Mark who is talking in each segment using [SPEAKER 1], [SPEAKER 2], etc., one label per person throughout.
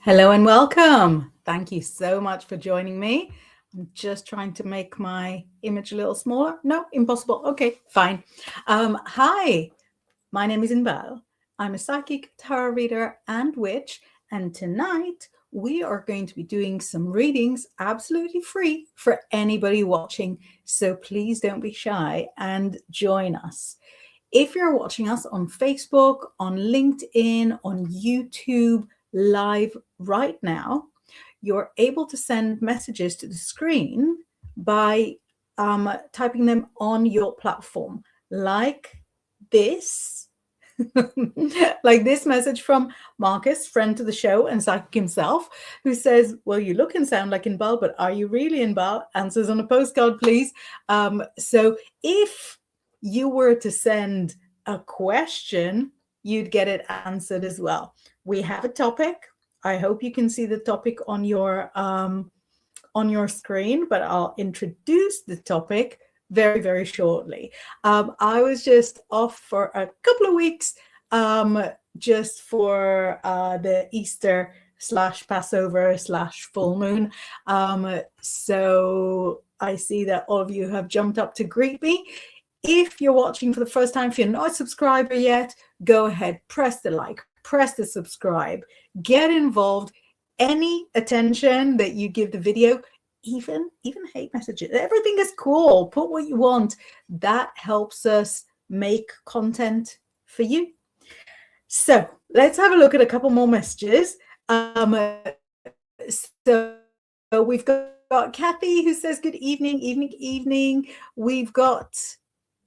[SPEAKER 1] Hello and welcome. Thank you so much for joining me. I'm just trying to make my image a little smaller. No, impossible. Okay, fine. Hi, my name is Inbaal. I'm a psychic, tarot reader, and witch. And tonight we are going to be doing some readings absolutely free for anybody watching. So please don't be shy and join us. If you're watching us on Facebook, on LinkedIn, on YouTube, live right now, you're able to send messages to the screen by typing them on your platform, like this. Like this message from Marcus, friend to the show and psychic himself, who says, well, you look and sound like Inbal, but are you really Inbal? Answers on a postcard, please. So if you were to send a question, you'd get it answered as well. We have a topic. I hope you can see the topic on your screen, but I'll introduce the topic very, very shortly. I was just off for a couple of weeks just for the Easter / Passover / full moon. So I see that all of you have jumped up to greet me. If you're watching for the first time, if you're not a subscriber yet, go ahead, press the like, press the subscribe, get involved. Any attention that you give the video, even hate messages, everything is cool. Put what you want. That helps us make content for you. So let's have a look at a couple more messages. So we've got Kathy who says good evening. We've got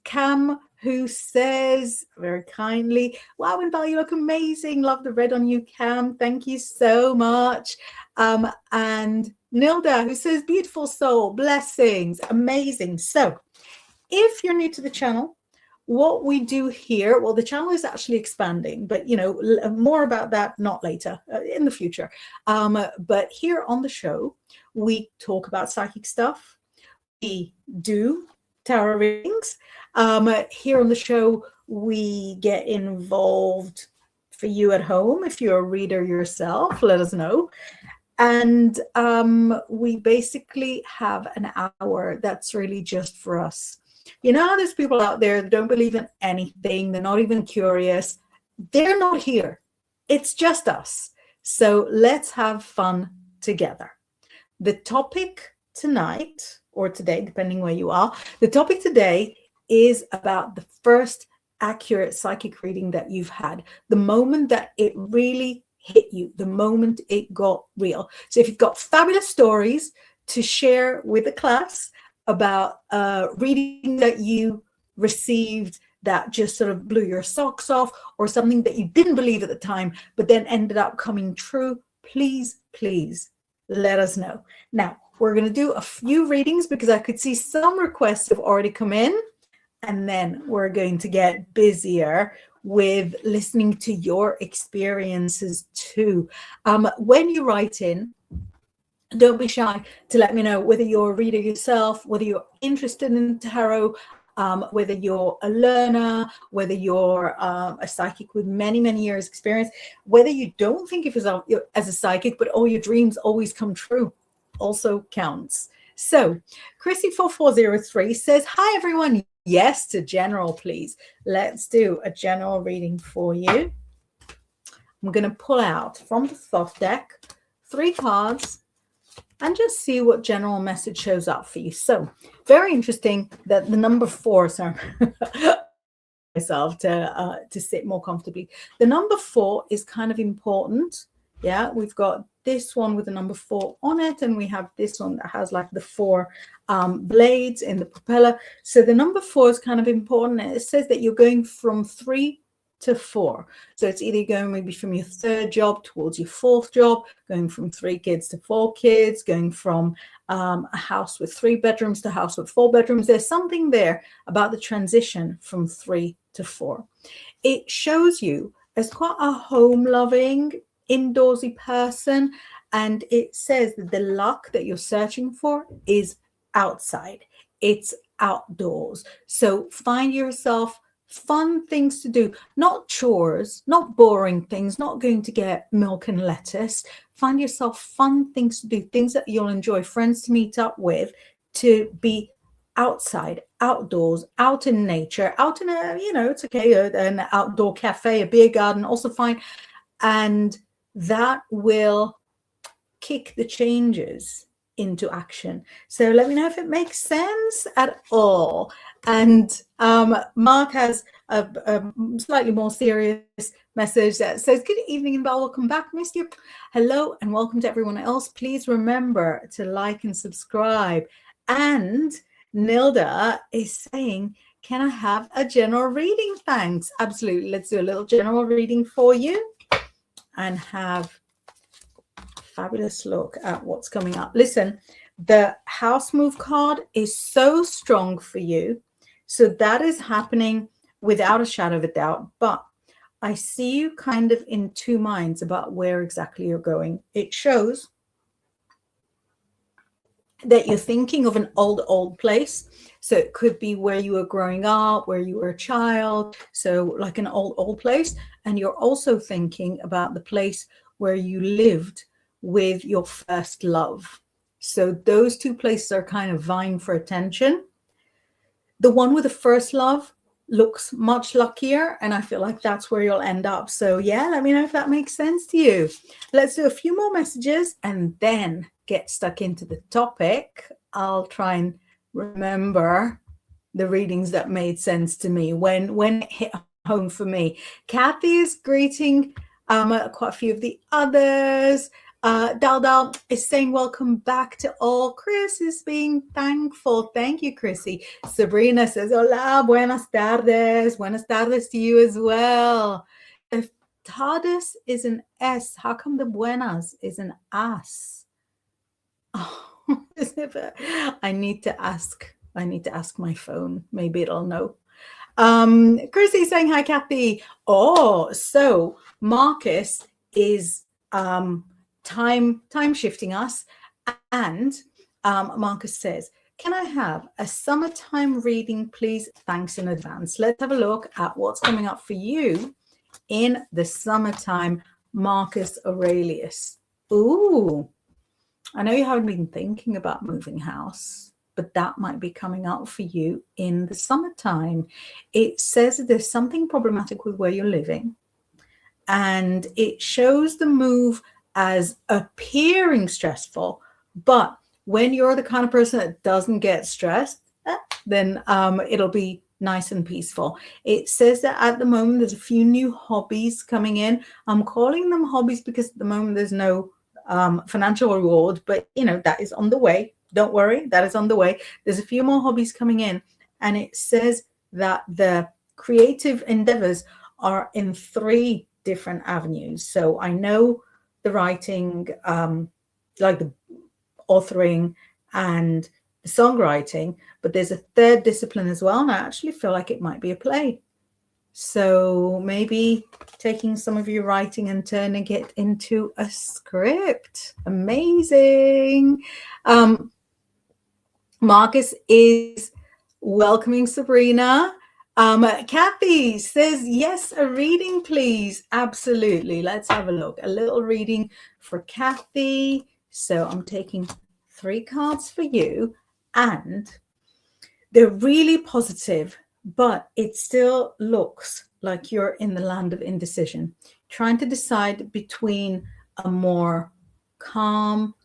[SPEAKER 1] Cam who says very kindly, wow, Inbal, you look amazing. Love the red on you, Cam. Thank you so much. And Nilda who says beautiful soul, blessings, amazing. So if you're new to the channel, what we do here, well, the channel is actually expanding, but more about that not later, in the future. But here on the show, we talk about psychic stuff. We do tarot readings. Here on the show, we get involved for you at home. If you're a reader yourself, let us know. And we basically have an hour that's really just for us. There's people out there that don't believe in anything. They're not even curious. They're not here. It's just us. So let's have fun together. The topic tonight, or today, depending where you are, the topic today is about the first accurate psychic reading that you've had, the moment that it really hit you, the moment it got real. So if you've got fabulous stories to share with the class about reading that you received that just sort of blew your socks off, or something that you didn't believe at the time but then ended up coming true, please let us know. Now we're going to do a few readings because I could see some requests have already come in, and then we're going to get busier with listening to your experiences too. When you write in, don't be shy to let me know whether you're a reader yourself, whether you're interested in tarot, whether you're a learner, whether you're a psychic with many years experience, whether you don't think of yourself as a psychic, but all your dreams always come true, also counts. So Chrissy4403 says, hi everyone. Yes to general, please. Let's do a general reading for you. I'm going to pull out from the Thoth deck 3 cards and just see what general message shows up for you. So very interesting that the number 4, sorry, myself to sit more comfortably. The number 4 is kind of important. Yeah, we've got this one with the number 4 on it, and we have this one that has like the 4 blades in the propeller. So the number 4 is kind of important. It says that you're going from 3 to 4. So it's either going maybe from your 3rd job towards your 4th job, going from 3 kids to 4 kids, going from a house with 3 bedrooms to a house with 4 bedrooms. There's something there about the transition from 3 to 4. It shows you as quite a home-loving, indoorsy person, and it says that the luck that you're searching for is outside. It's outdoors. So find yourself fun things to do, not chores, not boring things, not going to get milk and lettuce. Find yourself fun things to do, things that you'll enjoy, friends to meet up with, to be outside, outdoors, out in nature, out in a, it's okay, an outdoor cafe, a beer garden, also fine. And that will kick the changes into action. So let me know if it makes sense at all. And Mark has a slightly more serious message that says, good evening, Inbal, welcome back, missed you. Hello and welcome to everyone else. Please remember to like and subscribe. And Nilda is saying, can I have a general reading? Thanks. Absolutely. Let's do a little general reading for you and have fabulous look at what's coming up. Listen, the house move card is so strong for you. So that is happening without a shadow of a doubt. But I see you kind of in two minds about where exactly you're going. It shows that you're thinking of an old place. So it could be where you were growing up, where you were a child. So like an old place. And you're also thinking about the place where you lived with your first love. So those two places are kind of vying for attention. The one with the first love looks much luckier, and I feel like that's where you'll end up. So yeah, let me know if that makes sense to you. Let's do a few more messages and then get stuck into the topic. I'll try and remember the readings that made sense to me when it hit home for me. Kathy is greeting quite a few of the others. Dal is saying welcome back to all. Chris is being thankful. Thank you, Chrissy. Sabrina says hola, buenas tardes. Buenas tardes to you as well. If tardes is an S, how come the buenas is an as? Oh, I need to ask my phone. Maybe it'll know. Chrissy saying hi, Kathy. Oh, so Marcus is time shifting us, and Marcus says, can I have a summertime reading, please? Thanks in advance. Let's have a look at what's coming up for you in the summertime, Marcus Aurelius. Ooh, I know you haven't been thinking about moving house, but that might be coming up for you in the summertime. It says that there's something problematic with where you're living, and it shows the move as appearing stressful. But when you're the kind of person that doesn't get stressed, then it'll be nice and peaceful. It says that at the moment there's a few new hobbies coming in. I'm calling them hobbies because at the moment there's no financial reward, but that is on the way. Don't worry, that is on the way. There's a few more hobbies coming in, and it says that the creative endeavors are in 3 different avenues. So I know the writing, like the authoring and the songwriting, but there's a 3rd discipline as well, and I actually feel like it might be a play. So maybe taking some of your writing and turning it into a script. Amazing. Marcus is welcoming Sabrina. Kathy says, yes, a reading, please. Absolutely. Let's have a look. A little reading for Kathy. So I'm taking 3 cards for you, and they're really positive, but it still looks like you're in the land of indecision, trying to decide between a more calm,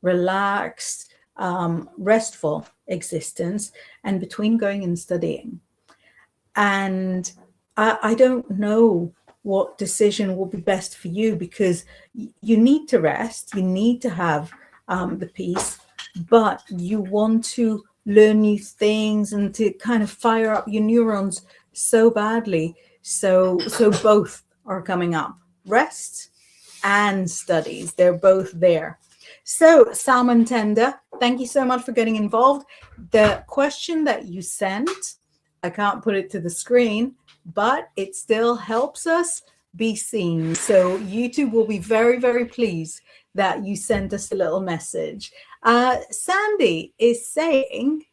[SPEAKER 1] relaxed, restful existence and between going and studying. And I don't know what decision will be best for you, because you need to rest, you need to have the peace, but you want to learn new things and to kind of fire up your neurons so badly. So both are coming up, rest and studies. They're both there. So Salmon Tender, thank you so much for getting involved. The question that you sent, I can't put it to the screen, but it still helps us be seen. So YouTube will be very, very pleased that you sent us a little message. Sandy is saying,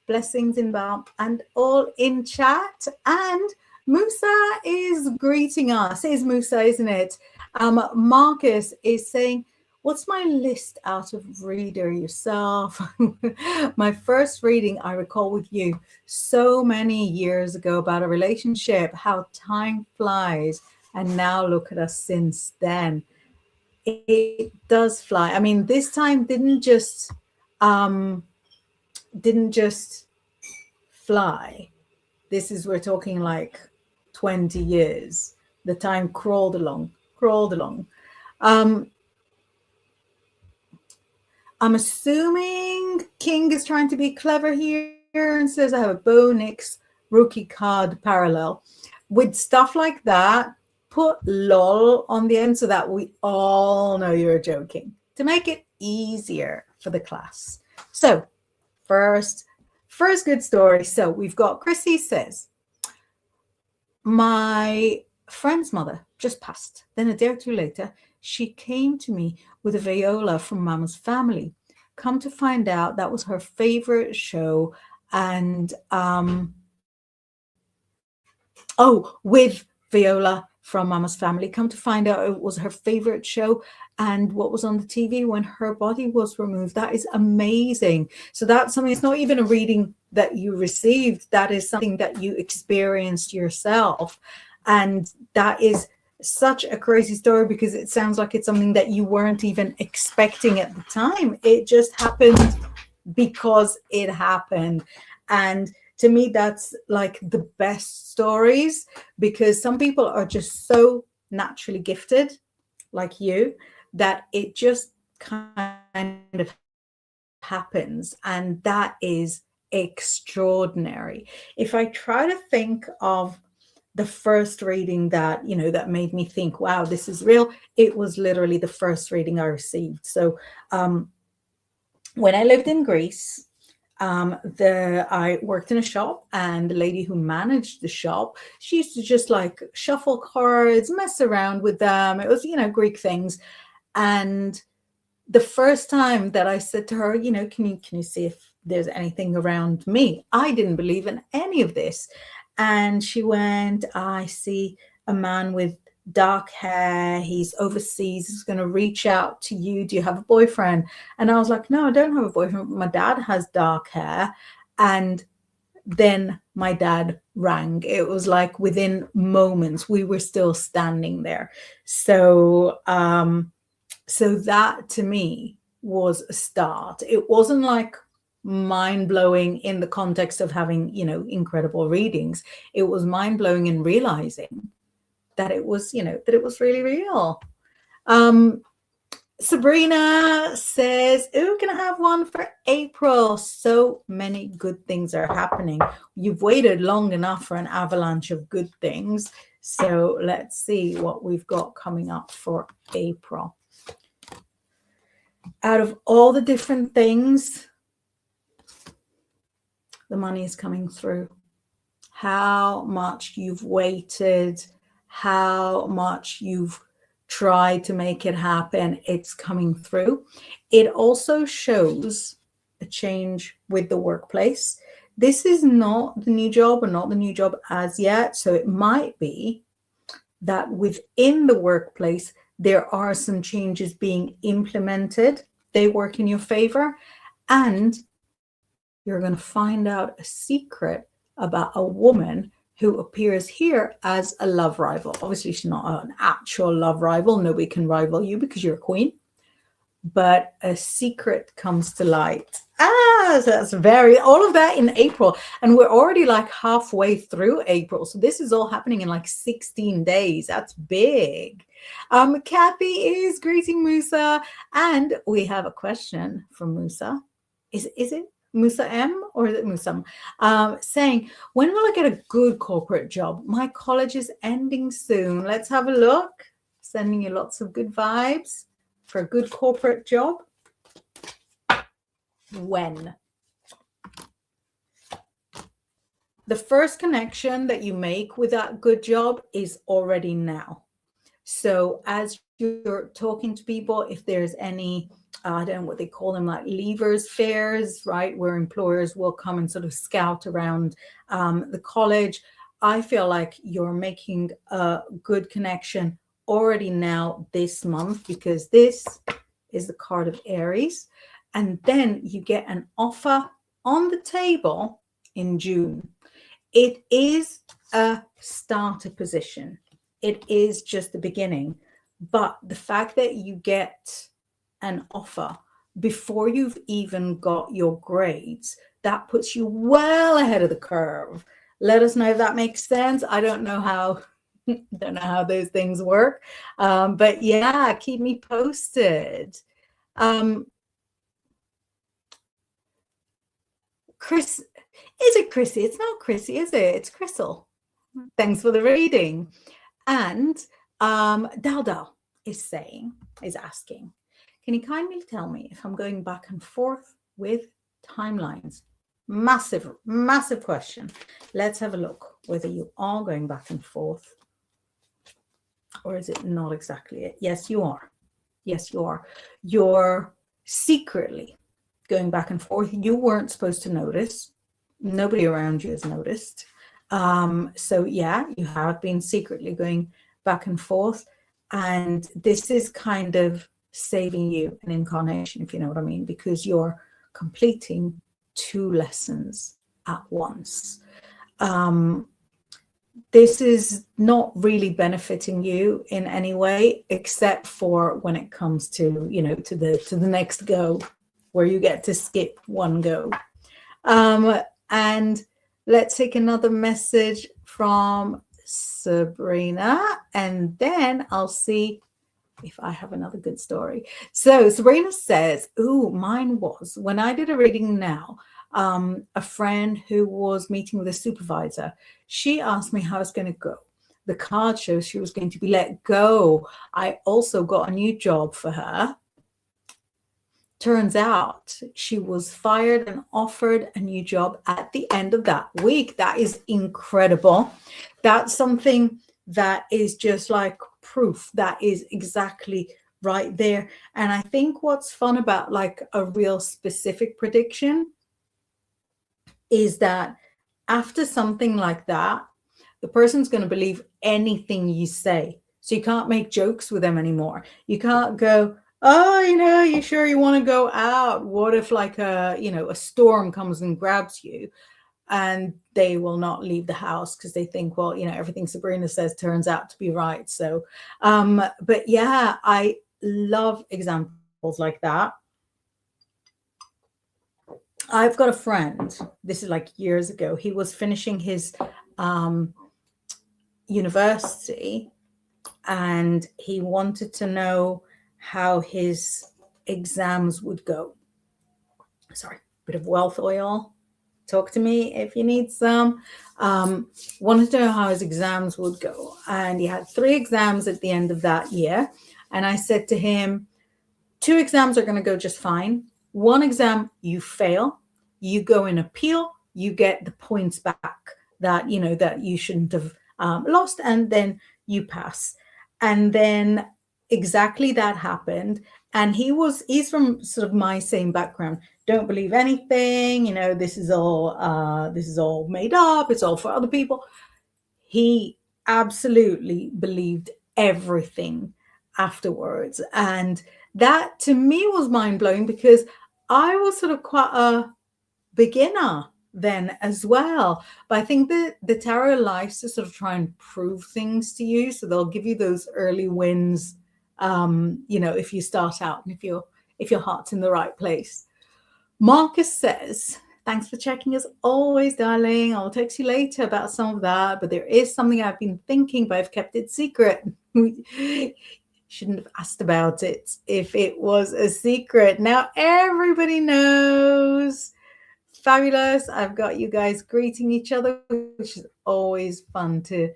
[SPEAKER 1] Blessings Inbaal and all in chat. And Musa is greeting us. It is Musa, isn't it? Marcus is saying, what's my list out of reader yourself? My first reading I recall with you so many years ago about a relationship, how time flies. And now look at us since then. It does fly. I mean, this time didn't just fly. This is, we're talking like 20 years. The time crawled along. I'm assuming King is trying to be clever here and says I have a Bo Nix rookie card parallel. With stuff like that, put lol on the end so that we all know you're joking, to make it easier for the class. So first good story. So we've got Chrissy says, my friend's mother just passed. Then a day or two later, she came to me with a viola from Mama's family. Come to find out, that was her favorite show. And with viola from Mama's family. Come to find out, it was her favorite show and what was on the TV when her body was removed. That is amazing. So that's something, it's not even a reading that you received. That is something that you experienced yourself. And that is such a crazy story because it sounds like it's something that you weren't even expecting at the time. It just happened because it happened. And to me, that's like the best stories, because some people are just so naturally gifted, like you, that it just kind of happens. And that is extraordinary. If I try to think of the first reading that, that made me think, wow, this is real, it was literally the first reading I received. So when I lived in Greece, I worked in a shop, and the lady who managed the shop, she used to just like shuffle cards, mess around with them. It was, Greek things. And the first time that I said to her, can you see if there's anything around me? I didn't believe in any of this. And she went, I see a man with dark hair, he's overseas, he's going to reach out to you, do you have a boyfriend? And I was like, no, I don't have a boyfriend, my dad has dark hair. And then my dad rang. It was like within moments we were still standing there. So that to me was a start. It wasn't like mind-blowing in the context of having, incredible readings. It was mind-blowing in realizing that it was, that it was really real. Sabrina says, oh, can I have one for April? So many good things are happening. You've waited long enough for an avalanche of good things. So let's see what we've got coming up for April. Out of all the different things, the money is coming through. How much you've waited, how much you've tried to make it happen, it's coming through. It also shows a change with the workplace. This is not the new job, or not the new job as yet. So it might be that within the workplace, there are some changes being implemented. They work in your favor, and you're going to find out a secret about a woman who appears here as a love rival. Obviously, she's not an actual love rival. Nobody can rival you because you're a queen. But a secret comes to light. So that's all of that in April. And we're already like halfway through April. So this is all happening in like 16 days. That's big. Kathy is greeting Musa. And we have a question from Musa. Is it Musa M or is it Musam? Saying, when will I get a good corporate job? My college is ending soon. Let's have a look. Sending you lots of good vibes for a good corporate job. When? The first connection that you make with that good job is already now. So as you're talking to people, if there's any I don't know what they call them, like leavers fairs, right? Where employers will come and sort of scout around the college. I feel like you're making a good connection already now this month, because this is the card of Aries. And then you get an offer on the table in June. It is a starter position. It is just the beginning. But the fact that you get an offer before you've even got your grades, that puts you well ahead of the curve. Let us know if that makes sense. I don't know how those things work. But yeah, keep me posted. Chris, is it Chrissy? It's not Chrissy, is it? It's Crystal. Thanks for the reading. And Daldal is asking, can you kindly tell me if I'm going back and forth with timelines? Massive, massive question. Let's have a look whether you are going back and forth, or is it not exactly it? Yes, you are. Yes, you are. You're secretly going back and forth. You weren't supposed to notice. Nobody around you has noticed. So yeah, you have been secretly going back and forth. And this is kind of saving you an incarnation, if you know what I mean, because you're completing 2 lessons at once. This is not really benefiting you in any way, except for when it comes to, you know, to the next go, where you get to skip one go. And let's take another message from Sabrina, and then I'll see if I have another good story. So Sabrina says, ooh, mine was when I did a reading now, a friend who was meeting with a supervisor, she asked me how it's going to go. The card shows she was going to be let go. I also got a new job for her. Turns out she was fired and offered a new job at the end of that week. That is incredible. That's something that is just like proof that is exactly right there. And I think what's fun about like a real specific prediction is that after something like that, the person's going to believe anything you say. So you can't make jokes with them anymore. You can't go, oh, you know, you sure you want to go out? What if like a storm comes and grabs you? And they will not leave the house because they think, well, you know, everything Sabrina says turns out to be right. So, but yeah, I love examples like that. I've got a friend, this is like years ago, he was finishing his university and he wanted to know how his exams would go. Sorry, bit of wealth oil. Talk to me if you need some. Wanted to know how his exams would go. And he had 3 exams at the end of that year. And I said to him, 2 exams are going to go just fine. 1 exam, you fail. You go in appeal. You get the points back that, you know, that you shouldn't have lost. And then you pass. And then exactly that happened. And he's from sort of my same background. Don't believe anything, you know, this is all made up, it's all for other people. He absolutely believed everything afterwards. And that to me was mind-blowing because I was sort of quite a beginner then as well. But I think that the tarot likes to sort of try and prove things to you. So they'll give you those early wins, you know, if you start out and if your heart's in the right place. Marcus says, thanks for checking as always, darling. I'll text you later about some of that, but there is something I've been thinking, but I've kept it secret. Shouldn't have asked about it if it was a secret. Now everybody knows. Fabulous. I've got you guys greeting each other, which is always fun to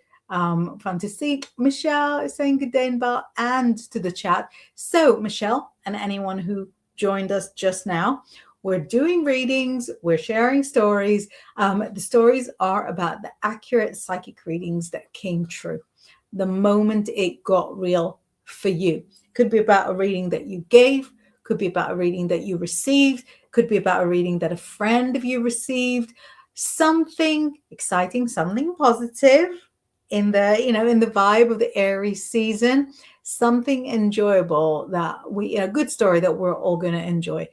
[SPEAKER 1] see. Michelle is saying good day, Inbaal, and to the chat. So Michelle and anyone who joined us just now, we're doing readings, we're sharing stories. The stories are about the accurate psychic readings that came true the moment it got real for you. Could be about a reading that you gave, could be about a reading that you received, could be about a reading that a friend of you received. Something exciting, something positive in the, in the vibe of the Aries season, something enjoyable that a good story that we're all going to enjoy.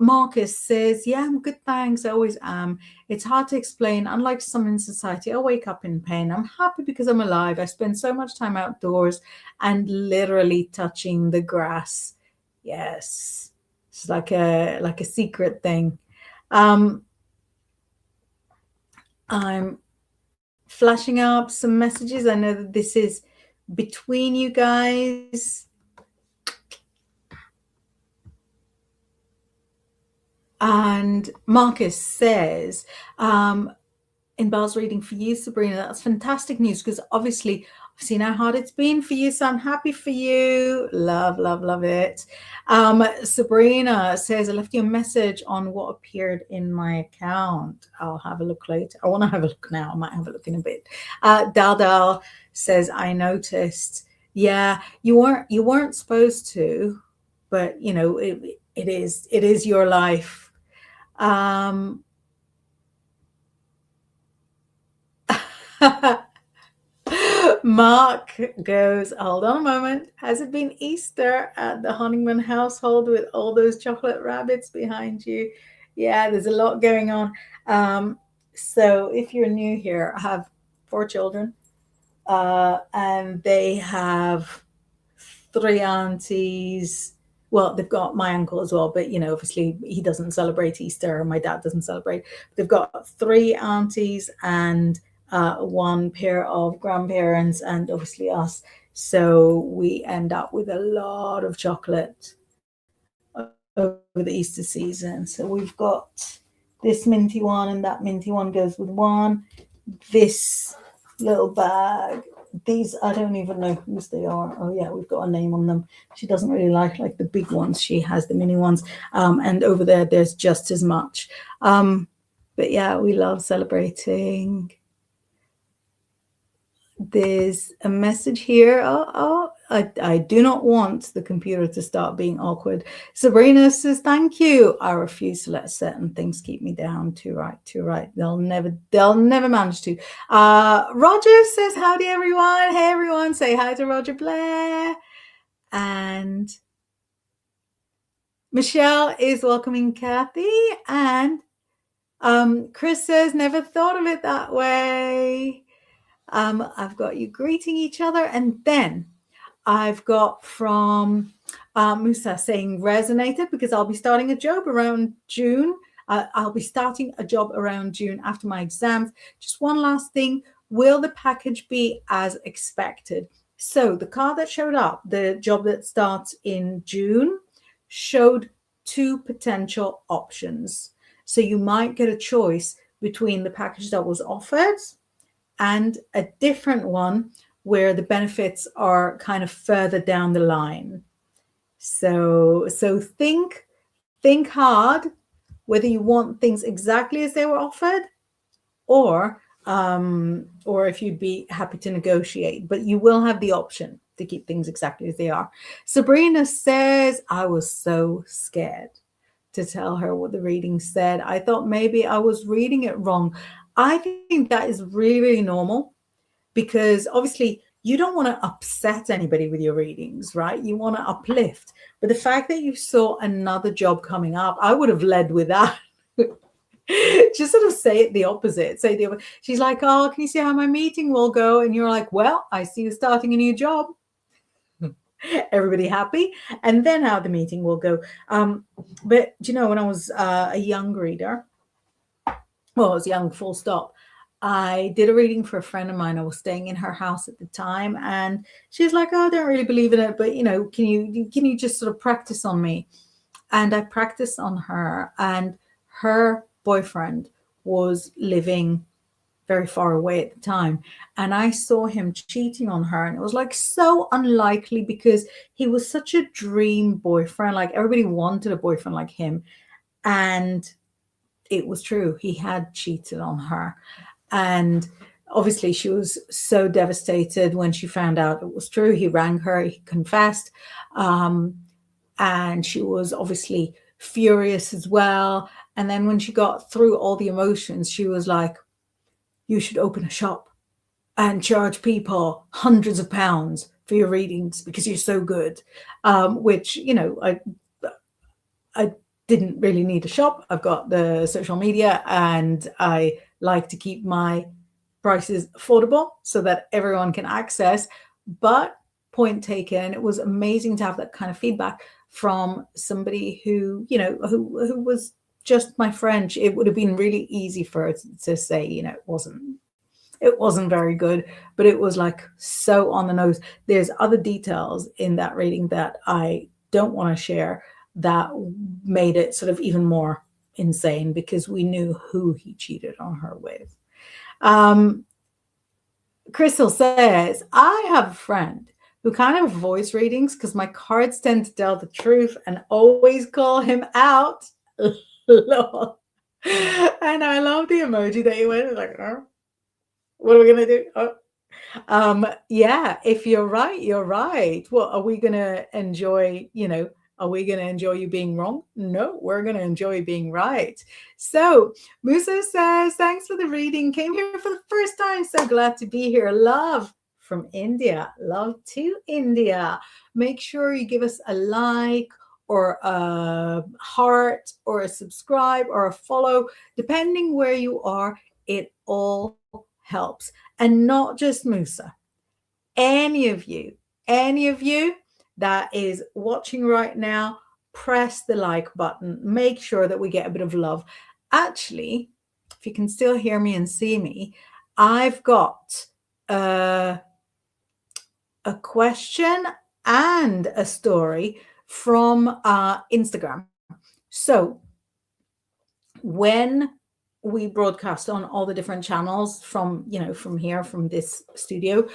[SPEAKER 1] Marcus says, yeah, I'm good, thanks. I always am. It's hard to explain. Unlike some in society, I wake up in pain. I'm happy because I'm alive. I spend so much time outdoors and literally touching the grass. Yes. It's like a secret thing. I'm flashing up some messages. I know that this is between you guys. And Marcus says, Inbaal's reading for you, Sabrina. That's fantastic news, because obviously I've seen how hard it's been for you, so I'm happy for you. Love, love, love it. Sabrina says, I left you a message on what appeared in my account. I'll have a look later. I want to have a look now. I might have a look in a bit. Dal says, I noticed. Yeah, you weren't supposed to, but it is your life. Mark goes, hold on a moment. Has it been Easter at the Honigman household with all those chocolate rabbits behind you? Yeah, there's a lot going on. So if you're new here, I have 4 children, and they have 3 aunties. Well, they've got my uncle as well, but obviously he doesn't celebrate Easter, and my dad doesn't celebrate. They've got 3 aunties and 1 pair of grandparents, and obviously us. So we end up with a lot of chocolate over the Easter season. So we've got this minty one, and that minty one goes with one. This little bag. These, I don't even know whose they are. Oh yeah, we've got a name on them. She doesn't really like the big ones. She has the mini ones. And over there's just as much. But yeah, we love celebrating. There's a message here. I do not want the computer to start being awkward. Sabrina says, thank you. I refuse to let certain things keep me down. Too right. They'll never manage to. Roger says, howdy everyone. Hey everyone, say hi to Roger Blair. And Michelle is welcoming Kathy. And Chris says, never thought of it that way. I've got you greeting each other, and then I've got from Musa saying resonated, because I'll be starting a job around June. I'll be starting a job around June after my exams. Just one last thing. Will the package be as expected? So the card that showed up, the job that starts in June, showed 2 potential options. So you might get a choice between the package that was offered and a different one where the benefits are kind of further down the line. So think hard whether you want things exactly as they were offered, or if you'd be happy to negotiate, but you will have the option to keep things exactly as they are. Sabrina says, I was so scared to tell her what the reading said. I thought maybe I was reading it wrong. I think that is really normal, because obviously you don't want to upset anybody with your readings, right? You want to uplift. But the fact that you saw another job coming up, I would have led with that. Just sort of say it the opposite. She's like, oh, can you see how my meeting will go? And you're like, well, I see you starting a new job. Everybody happy? And then how the meeting will go. But when I was a young reader, well, I was young, full stop, I did a reading for a friend of mine. I was staying in her house at the time, and she's like, oh, I don't really believe in it, but can you just sort of practice on me? And I practiced on her, and her boyfriend was living very far away at the time, and I saw him cheating on her, and it was like so unlikely, because he was such a dream boyfriend. Like, everybody wanted a boyfriend like him, and it was true. He had cheated on her, and obviously she was so devastated when she found out it was true. He rang her, he confessed, and she was obviously furious as well. And then when she got through all the emotions, she was like, you should open a shop and charge people hundreds of pounds for your readings because you're so good. Which, I didn't really need a shop. I've got the social media, and I like to keep my prices affordable so that everyone can access. But point taken, it was amazing to have that kind of feedback from somebody who, who was just my friend. It would have been really easy for her to say, it wasn't very good, but it was like so on the nose. There's other details in that reading that I don't want to share that made it sort of even more insane because we knew who he cheated on her with. Crystal says, I have a friend who kind of avoids readings because my cards tend to tell the truth and always call him out. Lol. And I love the emoji that he went like, oh, what are we gonna do? Yeah, if you're right, you're right. Well, are we gonna enjoy, are we gonna enjoy you being wrong? No, we're gonna enjoy being right. So Musa says, thanks for the reading. Came here for the first time. So glad to be here. Love from India. Love to India. Make sure you give us a like or a heart or a subscribe or a follow, depending where you are. It all helps. And not just Musa, any of you that is watching right now, press the like button. Make sure that we get a bit of love. Actually, if you can still hear me and see me, I've got a question and a story from Instagram. So when we broadcast on all the different channels from here, from this studio,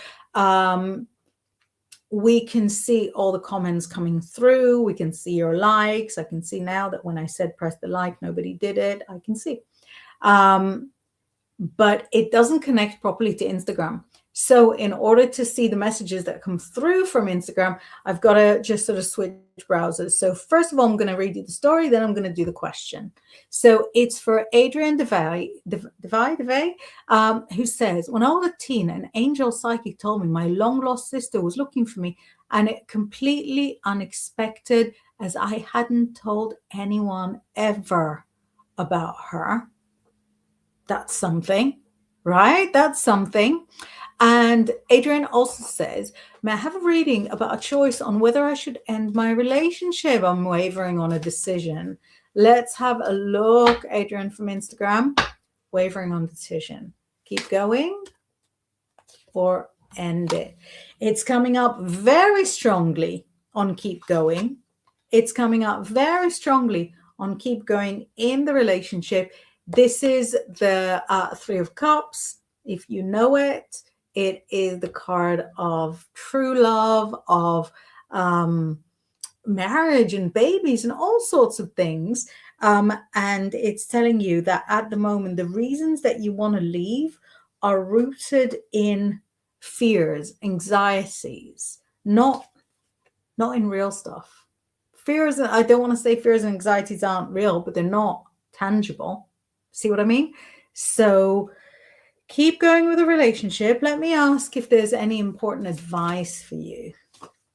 [SPEAKER 1] we can see all the comments coming through. We can see your likes. I can see now that when I said press the like, nobody did it. I can see. But it doesn't connect properly to Instagram. So in order to see the messages that come through from Instagram, I've got to just sort of switch browsers. So first of all, I'm going to read you the story, then I'm going to do the question. So it's for Adrian DeVay, who says, when I was a teen, an angel psychic told me my long-lost sister was looking for me, and it completely unexpected as I hadn't told anyone ever about her. That's something, right? That's something. And Adrian also says, may I have a reading about a choice on whether I should end my relationship? I'm wavering on a decision. Let's have a look, Adrian from Instagram. Wavering on decision. Keep going or end it. It's coming up very strongly on keep going. It's coming up very strongly on keep going in the relationship. This is the Three of Cups. If you know it, it is the card of true love, of marriage and babies and all sorts of things. And it's telling you that at the moment, the reasons that you want to leave are rooted in fears, anxieties, not in real stuff. Fears, I don't want to say fears and anxieties aren't real, but they're not tangible. See what I mean? So keep going with a relationship. Let me ask if there's any important advice for you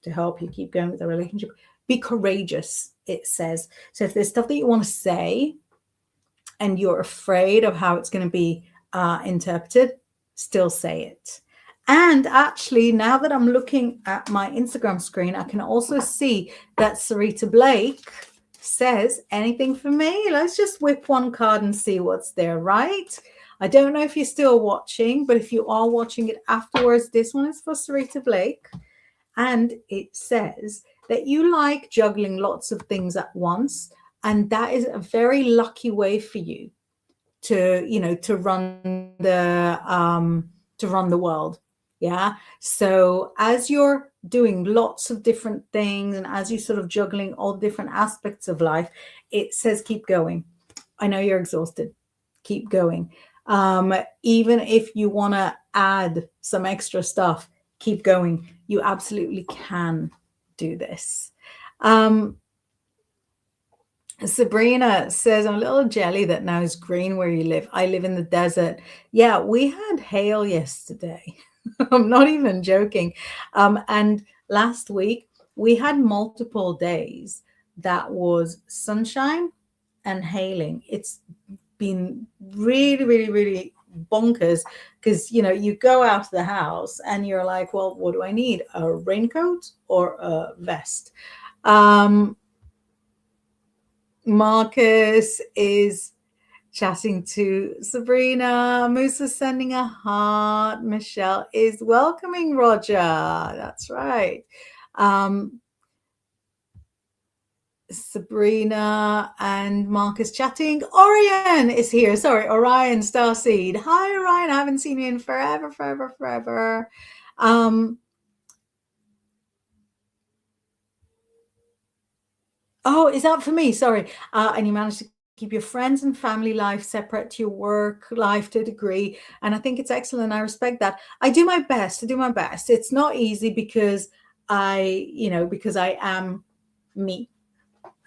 [SPEAKER 1] to help you keep going with the relationship. Be courageous, it says. So if there's stuff that you want to say and you're afraid of how it's going to be interpreted, still say it. And actually, now that I'm looking at my Instagram screen, I can also see that Sarita Blake says, anything for me? Let's just whip one card and see what's there, right? I don't know if you're still watching, but if you are watching it afterwards, this one is for Sarita Blake. And it says that you like juggling lots of things at once. And that is a very lucky way for you to run the world. Yeah. So as you're doing lots of different things and as you're sort of juggling all different aspects of life, it says, keep going. I know you're exhausted. Keep going. Even if you want to add some extra stuff, keep going. You absolutely can do this. Sabrina says, I'm a little jelly that now is green where you live. I live in the desert. Yeah, we had hail yesterday. I'm not even joking. And last week we had multiple days that was sunshine and hailing. It's been really, really, really bonkers because you go out of the house and you're like, well, what do I need? A raincoat or a vest? Um, Marcus is chatting to Sabrina. Musa's sending a heart. Michelle is welcoming Roger. That's right. Sabrina and Marcus chatting. Orion is here. Sorry, Orion Starseed. Hi, Orion. I haven't seen you in forever, forever, forever. Oh, is that for me? Sorry. And you managed to keep your friends and family life separate to your work life to a degree. And I think it's excellent. I respect that. I do my best to do my best. It's not easy because because I am me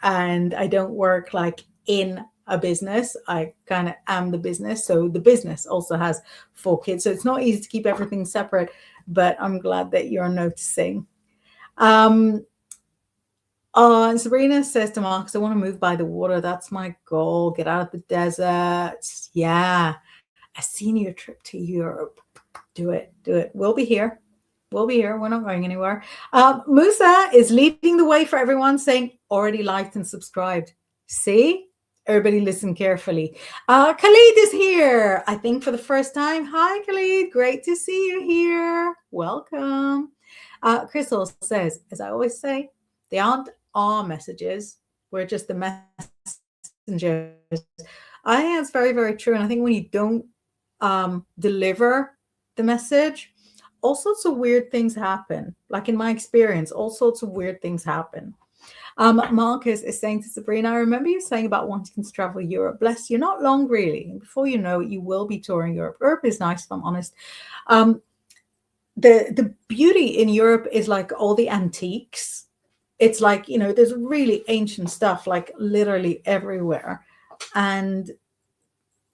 [SPEAKER 1] and I don't work like in a business. I kind of am the business. So the business also has 4 kids. So it's not easy to keep everything separate, but I'm glad that you're noticing. And Sabrina says to Marcus, I want to move by the water. That's my goal. Get out of the desert. Yeah. A senior trip to Europe. Do it. Do it. We'll be here. We'll be here. We're not going anywhere. Musa is leading the way for everyone, saying already liked and subscribed. See? Everybody listen carefully. Khalid is here, I think for the first time. Hi, Khalid. Great to see you here. Welcome. Crystal says, as I always say, they aren't our messages. We're just the messengers. I think that's very, very true. And I think when you don't deliver the message, all sorts of weird things happen. Like in my experience, all sorts of weird things happen. Marcus is saying to Sabrina, I remember you saying about wanting to travel Europe. Bless you, not long really. Before you know it, you will be touring Europe. Europe is nice, if I'm honest. The beauty in Europe is like all the antiques. It's like, there's really ancient stuff like literally everywhere. And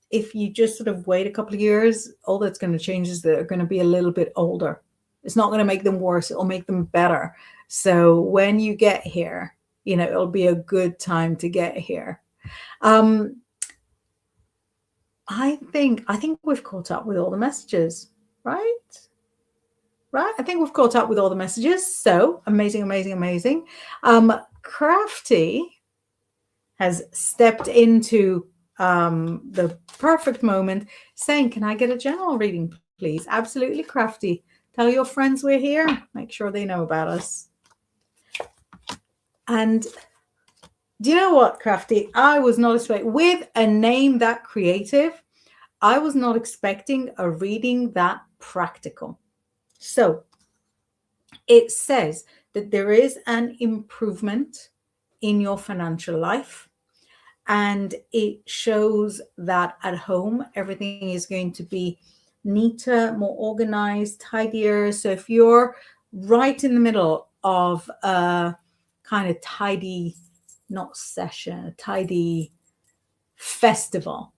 [SPEAKER 1] if you just sort of wait a couple of years, all that's going to change is they're going to be a little bit older. It's not going to make them worse. It'll make them better. So when you get here, it'll be a good time to get here. I think we've caught up with all the messages, right? Right. I think we've caught up with all the messages. So amazing, amazing, amazing. Crafty has stepped into the perfect moment saying, can I get a general reading, please? Absolutely, Crafty. Tell your friends we're here. Make sure they know about us. And do you know what, Crafty? I was not expecting, with a name that creative, I was not expecting a reading that practical. So it says that there is an improvement in your financial life. And it shows that at home, everything is going to be neater, more organized, tidier. So if you're right in the middle of a kind of tidy, not session, a tidy festival,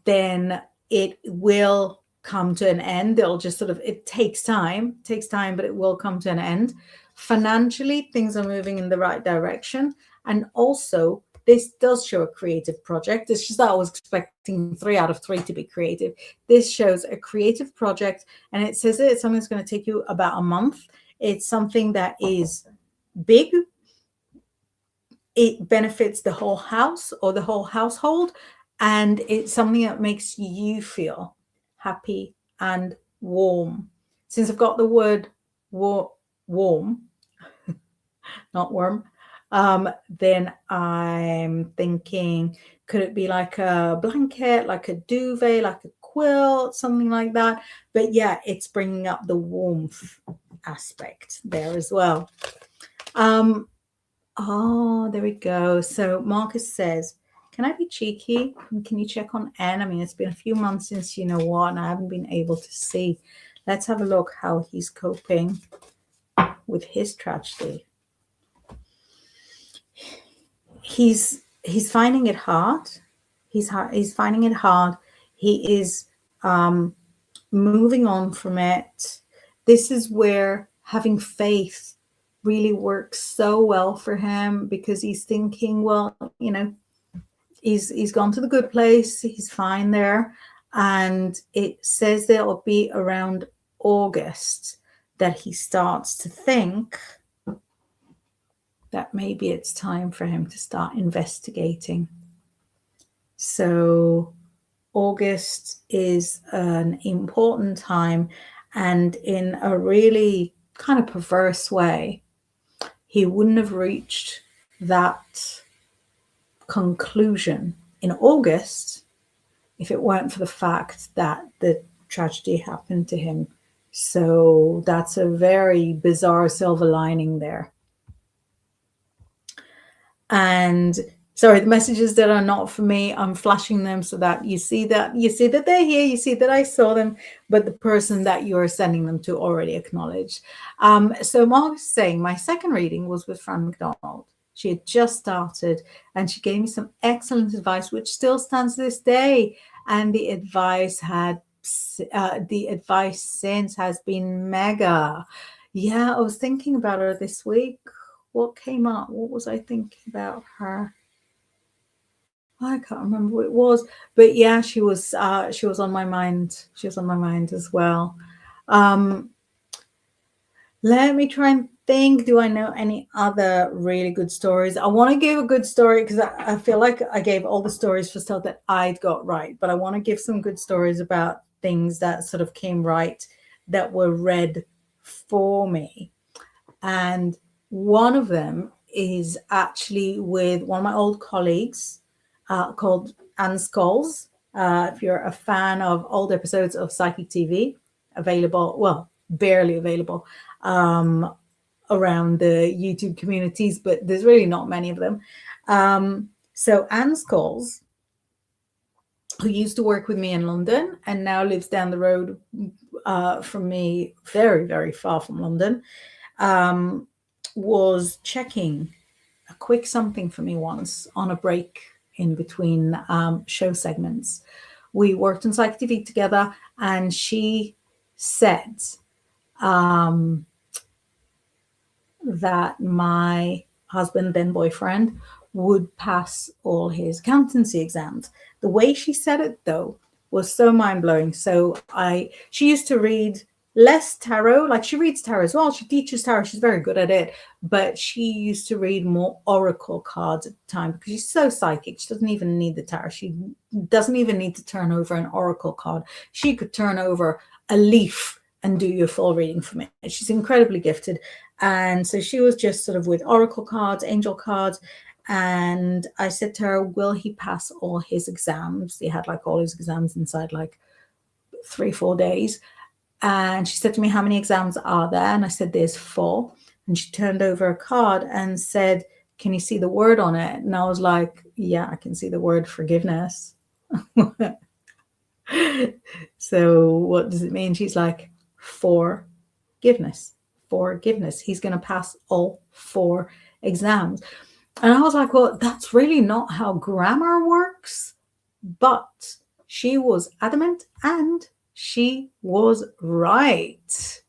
[SPEAKER 1] then it will come to an end. It'll just it takes time, but it will come to an end. Financially, things are moving in the right direction. And also, this does show a creative project. It's just that I was expecting 3 out of 3 to be creative. This shows a creative project, and it says it's something that's going to take you about a month. It's something that is big. It benefits the whole house or the whole household, and it's something that makes you feel happy and warm. Since I've got the word warm, not warm, then I'm thinking, could it be like a blanket, like a duvet, like a quilt, something like that? But yeah, it's bringing up the warmth aspect there as well. Oh, there we go. So Marcus says, can I be cheeky? Can you check on N? I mean, it's been a few months since you know what, and I haven't been able to see. Let's have a look how he's coping with his tragedy. He's he's finding it hard. He's finding it hard. He is moving on from it. This is where having faith really works so well for him, because he's thinking, well, he's gone to the good place. He's fine there. And it says that it'll be around August that he starts to think that maybe it's time for him to start investigating. So August is an important time, and in a really kind of perverse way, he wouldn't have reached that conclusion in August if it weren't for the fact that the tragedy happened to him. So that's a very bizarre silver lining there. And sorry, the messages that are not for me, I'm flashing them so that you see that they're here, you see that I saw them, but the person that you're sending them to already acknowledged. So Mark is saying, my second reading was with Fran McDonald. She had just started and she gave me some excellent advice, which still stands to this day. And the advice since has been mega. Yeah, I was thinking about her this week. What came up? What was I thinking about her? I can't remember what it was, but yeah, she was on my mind. She was on my mind as well. Let me try and think. Do I know any other really good stories? I want to give a good story because I feel like I gave all the stories for stuff that I'd got right, but I want to give some good stories about things that sort of came right that were read for me. And one of them is actually with one of my old colleagues called Anne Scholes. If you're a fan of old episodes of Psychic TV, available, well, barely available around the YouTube communities, but there's really not many of them. So Anne Scholes, who used to work with me in London and now lives down the road from me, very, very far from London, was checking a quick something for me once on a break in between show segments. We worked on Psych TV together, and she said that my husband, then boyfriend, would pass all his accountancy exams. The way she said it, though, was so mind-blowing. So she used to read less tarot, like she reads tarot as well. She teaches tarot. She's very good at it. But she used to read more oracle cards at the time because she's so psychic. She doesn't even need the tarot. She doesn't even need to turn over an oracle card. She could turn over a leaf and do your full reading for me. She's incredibly gifted. And so she was just sort of with oracle cards, angel cards. And I said to her, will he pass all his exams? He had like all his exams inside like 3-4 days. And she said to me, how many exams are there? And I said, there's 4. And she turned over a card and said, can you see the word on it? And I was like, yeah, I can see the word forgiveness. So what does it mean? She's like, forgiveness. He's going to pass all 4 exams. And I was like, well, that's really not how grammar works. But she was adamant and she was right.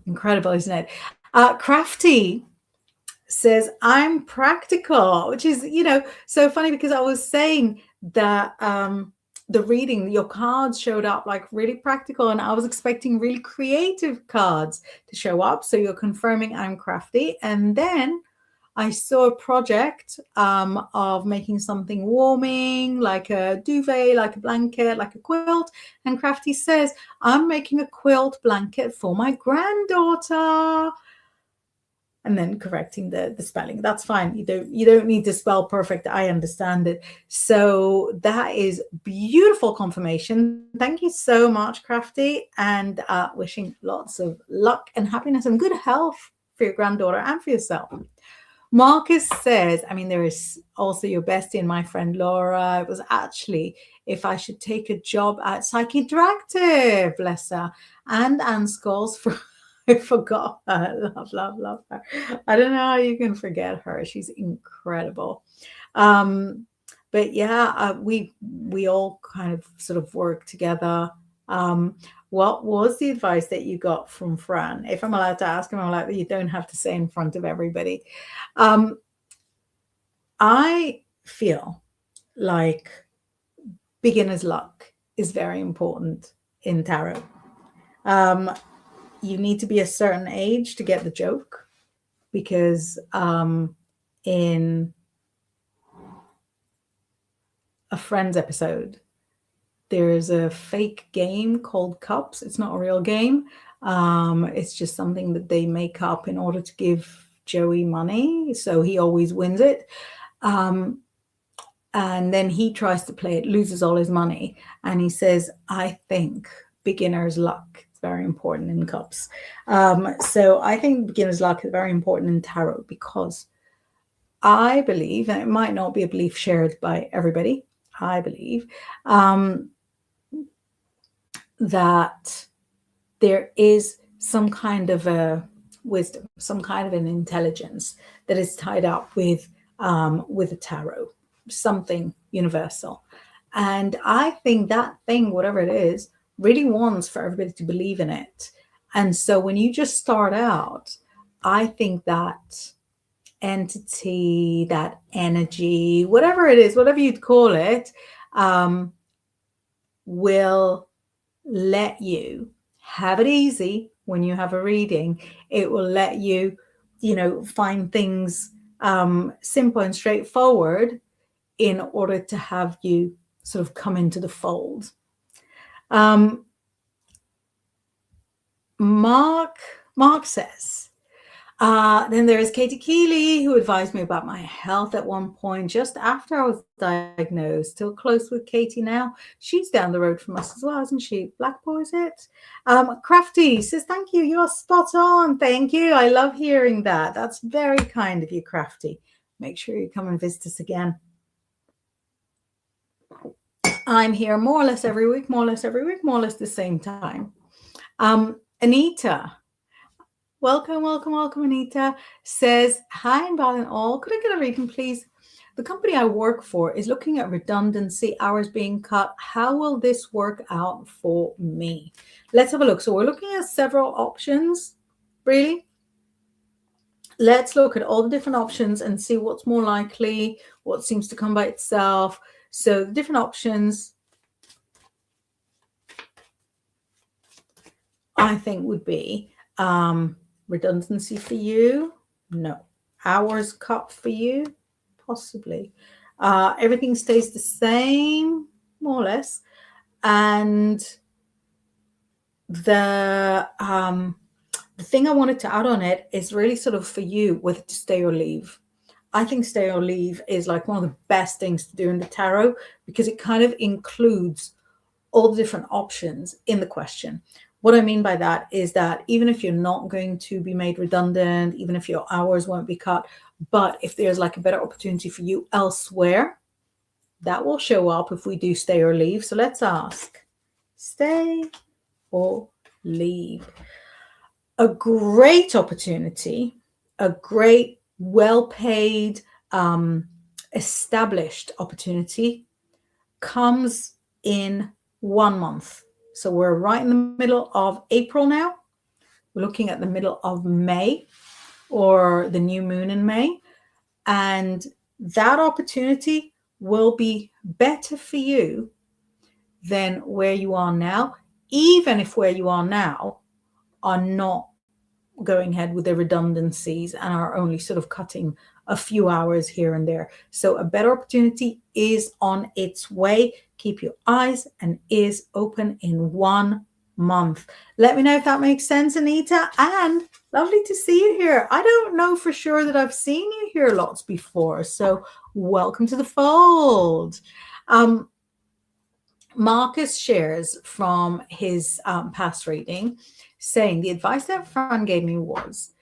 [SPEAKER 1] Incredible, isn't it? Crafty says, I'm practical, which is, so funny because I was saying that the reading, your cards showed up like really practical, and I was expecting really creative cards to show up. So you're confirming I'm crafty. And then I saw a project of making something warming, like a duvet, like a blanket, like a quilt. And Crafty says, I'm making a quilt blanket for my granddaughter. And then correcting the spelling. That's fine. You don't need to spell perfect. I understand it. So that is beautiful confirmation. Thank you so much, Crafty, and wishing lots of luck and happiness and good health for your granddaughter and for yourself. Marcus says, there is also your bestie and my friend Laura. It was actually if I should take a job at Psychidractive, bless her, and Anne Scholes for. I forgot her. Love her. I don't know how you can forget her. She's incredible. But yeah, we all kind of sort of work together. What was the advice that you got from Fran? If I'm allowed to ask, I'm allowed, you don't have to say in front of everybody. I feel like beginner's luck is very important in tarot. You need to be a certain age to get the joke, because in a Friends episode, there is a fake game called Cups. It's not a real game. It's just something that they make up in order to give Joey money, so he always wins it. And then he tries to play it, loses all his money, and he says, I think beginner's luck is very important in Cups. So I think beginner's luck is very important in tarot, because I believe, and it might not be a belief shared by everybody, I believe that there is some kind of a wisdom, some kind of an intelligence that is tied up with the tarot, something universal. And I think that thing, whatever it is, really wants for everybody to believe in it. And so when you just start out, I think that entity, that energy, whatever it is, whatever you'd call it, will let you have it easy when you have a reading. It will let you, find things simple and straightforward in order to have you sort of come into the fold. Mark says, then there is Katie Keeley, who advised me about my health at one point just after I was diagnosed. Still close with Katie now. She's down the road from us as well, isn't she? Blackpool, is it? Crafty says, thank you. You're spot on. Thank you. I love hearing that. That's very kind of you, Crafty. Make sure you come and visit us again. I'm here more or less every week, more or less the same time. Anita, welcome, Anita, says, hi, Inbaal and all. Could I get a reading, please? The company I work for is looking at redundancy, hours being cut. How will this work out for me? Let's have a look. So we're looking at several options, really. Let's look at all the different options and see what's more likely, what seems to come by itself. So the different options, I think, would be redundancy for you. No. Hours cut for you. Possibly. Everything stays the same, more or less. And the thing I wanted to add on it is really sort of for you whether to stay or leave. I think stay or leave is like one of the best things to do in the tarot, because it kind of includes all the different options in the question. What I mean by that is that even if you're not going to be made redundant, even if your hours won't be cut, but if there's like a better opportunity for you elsewhere, that will show up if we do stay or leave. So let's ask, stay or leave? A great opportunity, a great, well-paid, established opportunity comes in 1 month. So we're right in the middle of April now. We're looking at the middle of May, or the new moon in May. And that opportunity will be better for you than where you are now, even if where you are now are not going ahead with the redundancies and are only sort of cutting a few hours here and there. So a better opportunity is on its way. Keep your eyes and ears open in 1 month. Let me know if that makes sense, Anita. And lovely to see you here. I don't know for sure that I've seen you here lots before. So welcome to the fold. Marcus shares from his past reading, saying the advice that Fran gave me was,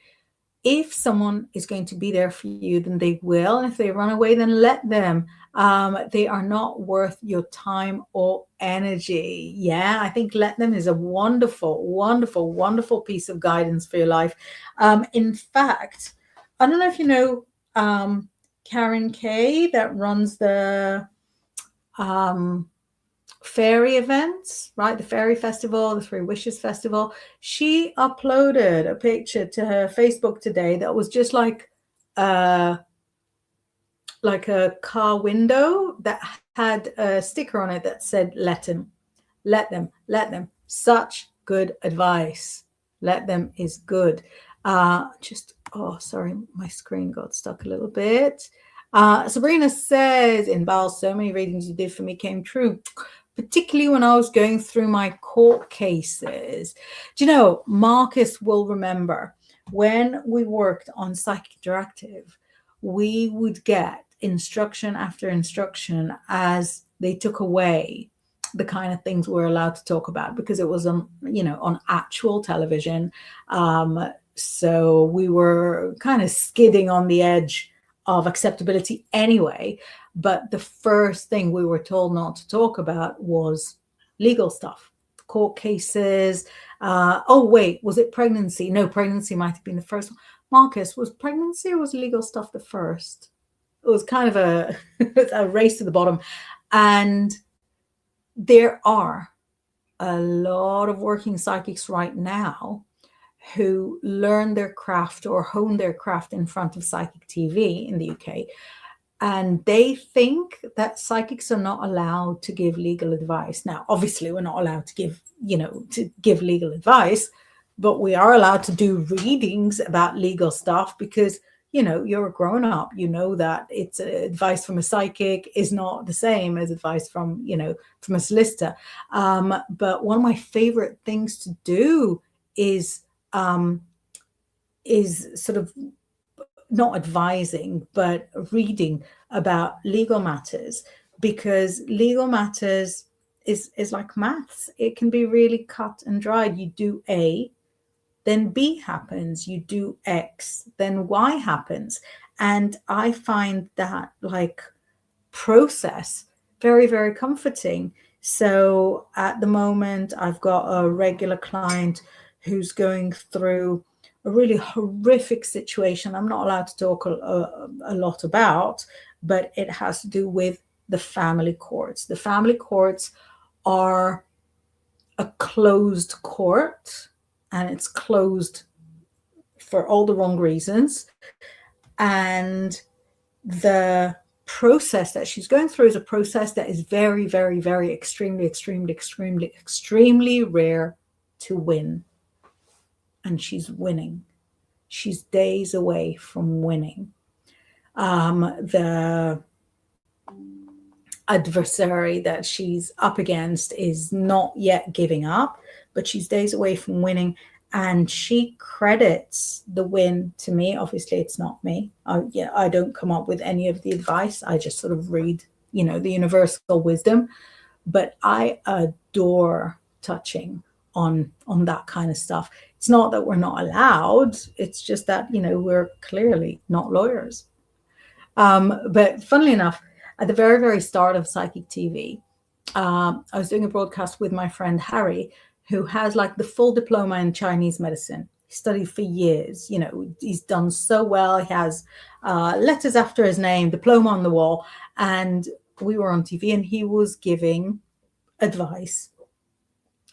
[SPEAKER 1] if someone is going to be there for you, then they will. And if they run away, then let them. They are not worth your time or energy. Yeah, I think let them is a wonderful, wonderful, wonderful piece of guidance for your life. In fact, I don't know if you know Karen Kay that runs the fairy events, right? The fairy festival, the Three Wishes festival. She uploaded a picture to her Facebook today that was just like a car window that had a sticker on it that said, let them, let them, let them. Such good advice. Let them is good. Sorry, my screen got stuck a little bit. Sabrina says, Inbaal, so many readings you did for me came true, particularly when I was going through my court cases. Do you know, Marcus will remember when we worked on Psychic Interactive, we would get instruction after instruction as they took away the kind of things we're allowed to talk about, because it was on actual television. So we were kind of skidding on the edge of acceptability anyway. But the first thing we were told not to talk about was legal stuff, court cases. Was it pregnancy? No, pregnancy might have been the first one. Marcus, was pregnancy or was legal stuff the first? It was kind of a race to the bottom. And there are a lot of working psychics right now who learn their craft or hone their craft in front of psychic TV in the UK. And they think that psychics are not allowed to give legal advice. Now, obviously, we're not allowed to give legal advice, but we are allowed to do readings about legal stuff because, you're a grown up. You know that it's advice from a psychic is not the same as advice from a solicitor. But one of my favorite things to do is sort of not advising, but reading about legal matters, because legal matters is like maths. It can be really cut and dried. You do A, then B happens. You do X, then Y happens. And I find that process very, very comforting. So at the moment, I've got a regular client who's going through a really horrific situation I'm not allowed to talk a lot about, but it has to do with the family courts. The family courts are a closed court, and it's closed for all the wrong reasons. And the process that she's going through is a process that is very, very, very extremely, extremely, extremely, extremely rare to win. And she's winning. She's days away from winning. The adversary that she's up against is not yet giving up, but she's days away from winning. And she credits the win to me. Obviously, it's not me. I don't come up with any of the advice. I just sort of read, the universal wisdom. But I adore touching on that kind of stuff. It's not that we're not allowed. It's just that, we're clearly not lawyers. But funnily enough, at the very, very start of Psychic TV, I was doing a broadcast with my friend Harry, who has the full diploma in Chinese medicine. He studied for years. He's done so well. He has letters after his name, diploma on the wall. And we were on TV and he was giving advice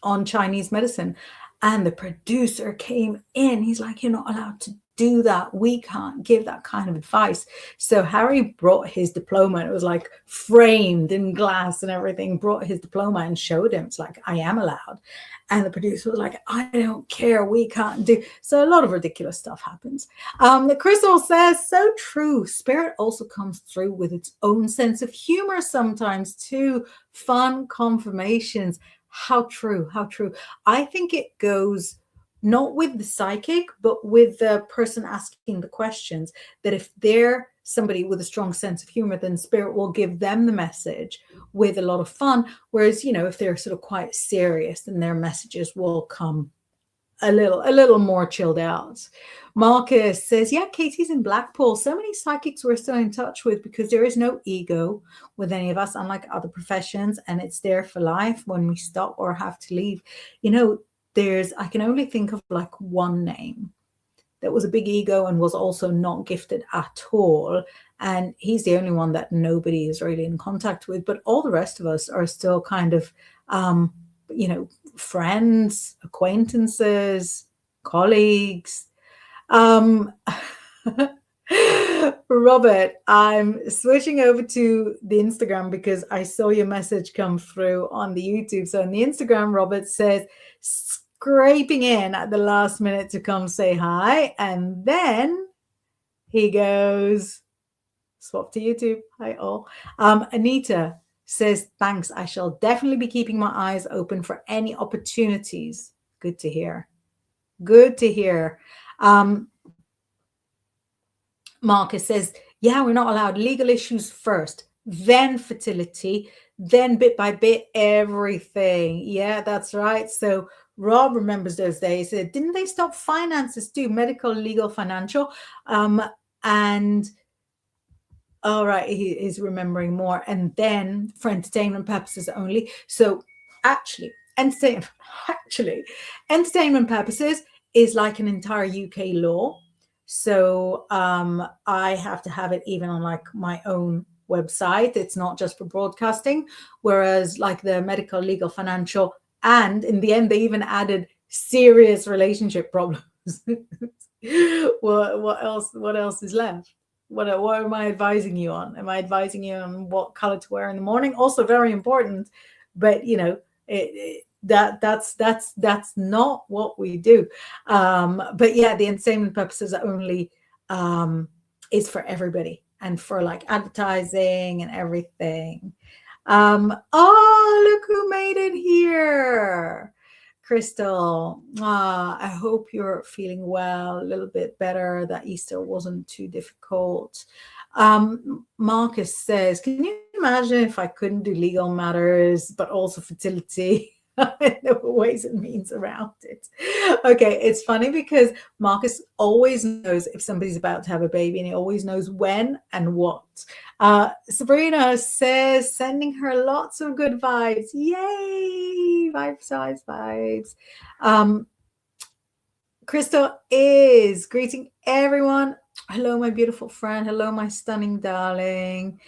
[SPEAKER 1] on Chinese medicine. And the producer came in. He's like, you're not allowed to do that. We can't give that kind of advice. So Harry brought his diploma. It was framed in glass and everything, brought his diploma and showed him. It's I am allowed. And the producer was like, I don't care. We can't do. So a lot of ridiculous stuff happens. The Crystal says, so true. Spirit also comes through with its own sense of humor sometimes too. Fun confirmations. How true, how true. I think it goes not with the psychic, but with the person asking the questions, that if they're somebody with a strong sense of humor, then Spirit will give them the message with a lot of fun. Whereas, if they're sort of quite serious, then their messages will come a little more chilled out. Marcus says, yeah, Katie's in Blackpool. So many psychics we're still in touch with, because there is no ego with any of us, unlike other professions, and it's there for life when we stop or have to leave. I can only think of one name that was a big ego and was also not gifted at all. And he's the only one that nobody is really in contact with. But all the rest of us are still kind of, friends, acquaintances, colleagues. Robert, I'm switching over to the Instagram because I saw your message come through on the YouTube. So on the Instagram, Robert says, scraping in at the last minute to come say hi. And then he goes, swap to YouTube. Hi, all. Anita says, thanks. I shall definitely be keeping my eyes open for any opportunities. Good to hear. Good to hear. Marcus says, yeah, we're not allowed. Legal issues first, then fertility, then bit by bit, everything. Yeah, that's right. So Rob remembers those days. Didn't they stop finances too? Medical, legal, financial. And all right, he is remembering more. And then for entertainment purposes only. So actually, entertainment purposes is like an entire UK law. So I have to have it even on like my own website. It's not just for broadcasting. Whereas like the medical, legal, financial, and in the end, they even added serious relationship problems. What else? What else is left? What am I advising you on? Am I advising you on what color to wear in the morning? Also very important, but that's not what we do. But yeah, the entertainment purposes are only is for everybody and for like advertising and everything. Oh, look who made it here. Crystal, I hope you're feeling well, a little bit better, that Easter wasn't too difficult. Marcus says, can you imagine if I couldn't do legal matters, but also fertility? There were ways and means around it. Okay, it's funny because Marcus always knows if somebody's about to have a baby, and he always knows when and what. Sabrina says, sending her lots of good vibes. Yay! Vibes. Crystal is greeting everyone. Hello, my beautiful friend. Hello, my stunning darling.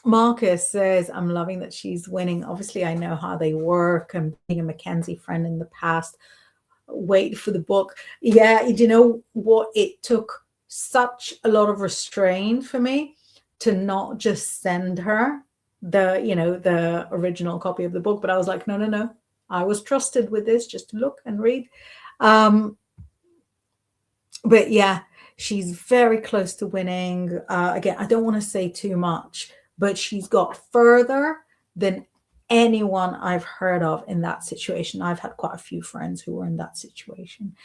[SPEAKER 1] Marcus says, I'm loving that she's winning. Obviously, I know how they work. I'm being a Mackenzie friend in the past. Wait for the book. Yeah, you know what? It took such a lot of restraint for me to not just send her the original copy of the book. But I was like, no. I was trusted with this just to look and read. But yeah, she's very close to winning. Again, I don't want to say too much, but she's got further than anyone I've heard of in that situation. I've had quite a few friends who were in that situation.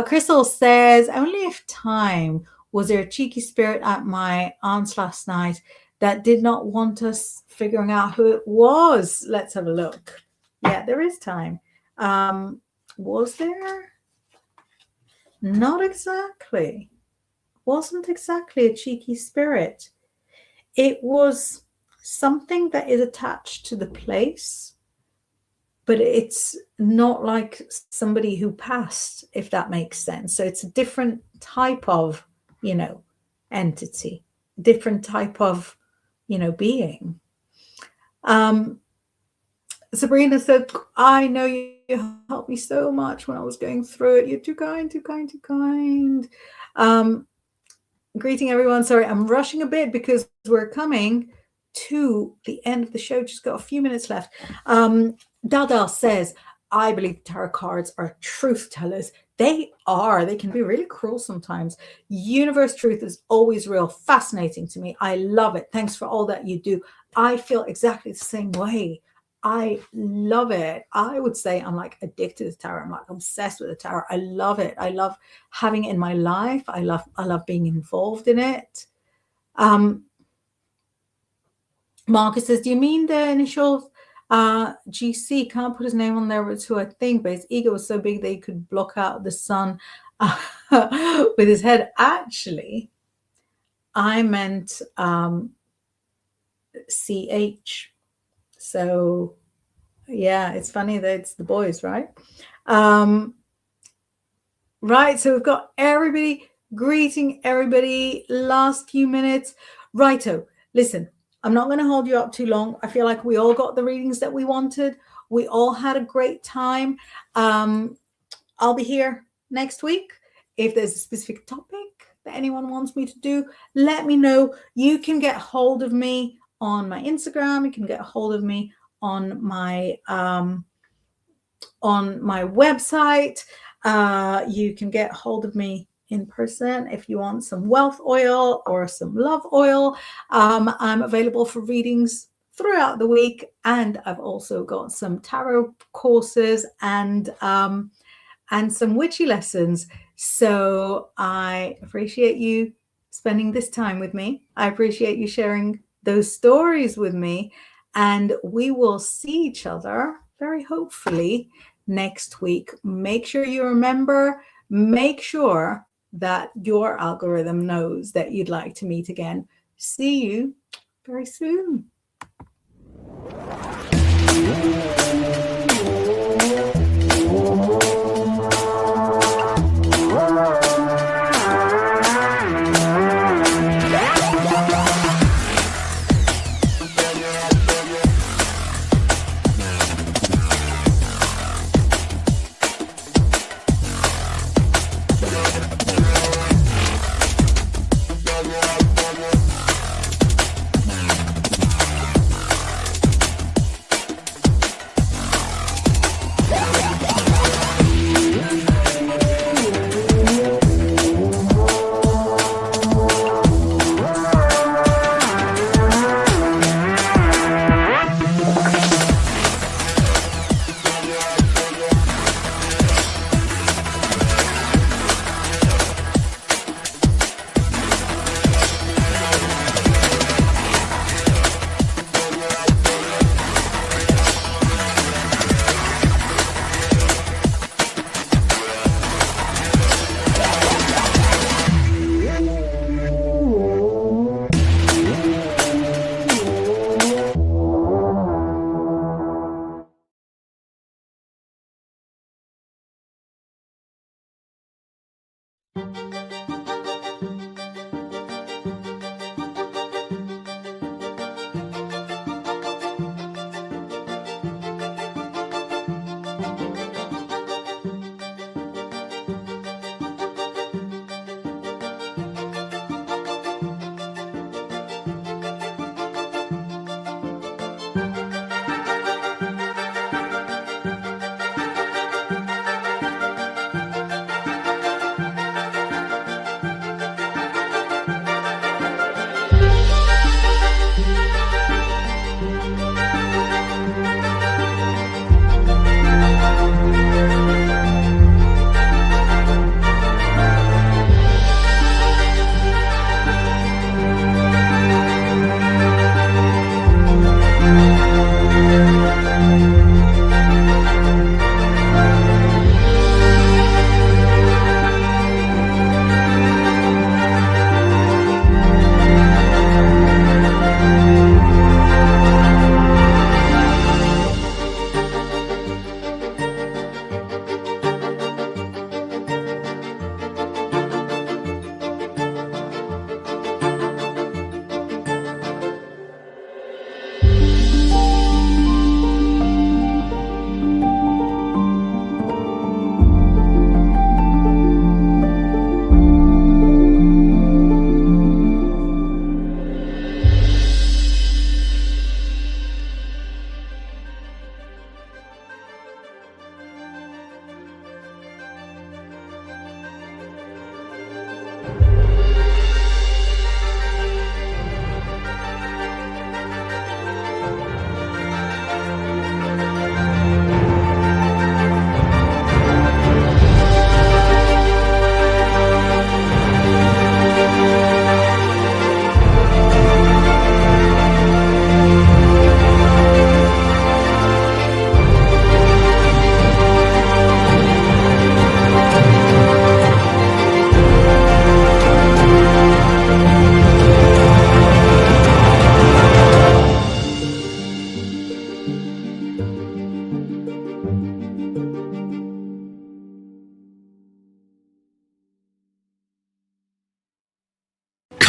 [SPEAKER 1] Crystal says, only if time. Was there a cheeky spirit at my aunt's last night that did not want us figuring out who it was? Let's have a look. Yeah, there is time. Was there? Not exactly. Wasn't exactly a cheeky spirit. It was something that is attached to the place, but it's not like somebody who passed, if that makes sense. So it's a different type of, entity, different type of, being. Sabrina said, I know you helped me so much when I was going through it. You're too kind, too kind, too kind. Greeting everyone. Sorry, I'm rushing a bit because we're coming to the end of the show. Just got a few minutes left. Dada says, I believe tarot cards are truth tellers. They are. They can be really cruel sometimes. Universe truth is always real. Fascinating to me. I love it. Thanks for all that you do. I feel exactly the same way. I love it. I would say I'm like addicted to tarot. I'm like obsessed with the tarot. I love it. I love having it in my life. I love being involved in it. Marcus says, do you mean the initials? GC, can't put his name on there, but it's who I think, but his ego was so big that he could block out the sun with his head. Actually, I meant CH. So yeah, it's funny that it's the boys, right? Right, so we've got everybody greeting everybody. Last few minutes. Righto, listen, I'm not going to hold you up too long. I feel like we all got the readings that we wanted. We all had a great time. I'll be here next week. If there's a specific topic that anyone wants me to do, let me know. You can get hold of me on my Instagram. You can get hold of me on my website. You can get hold of me in person if you want some wealth oil or some love oil. I'm available for readings throughout the week, and I've also got some tarot courses and some witchy lessons. So I appreciate you spending this time with me. I appreciate you sharing those stories with me, and we will see each other very hopefully next week. Make sure you remember, make sure that your algorithm knows that you'd like to meet again. See you very soon.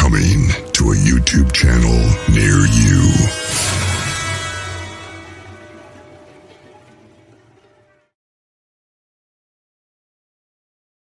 [SPEAKER 2] Coming to a YouTube channel near you.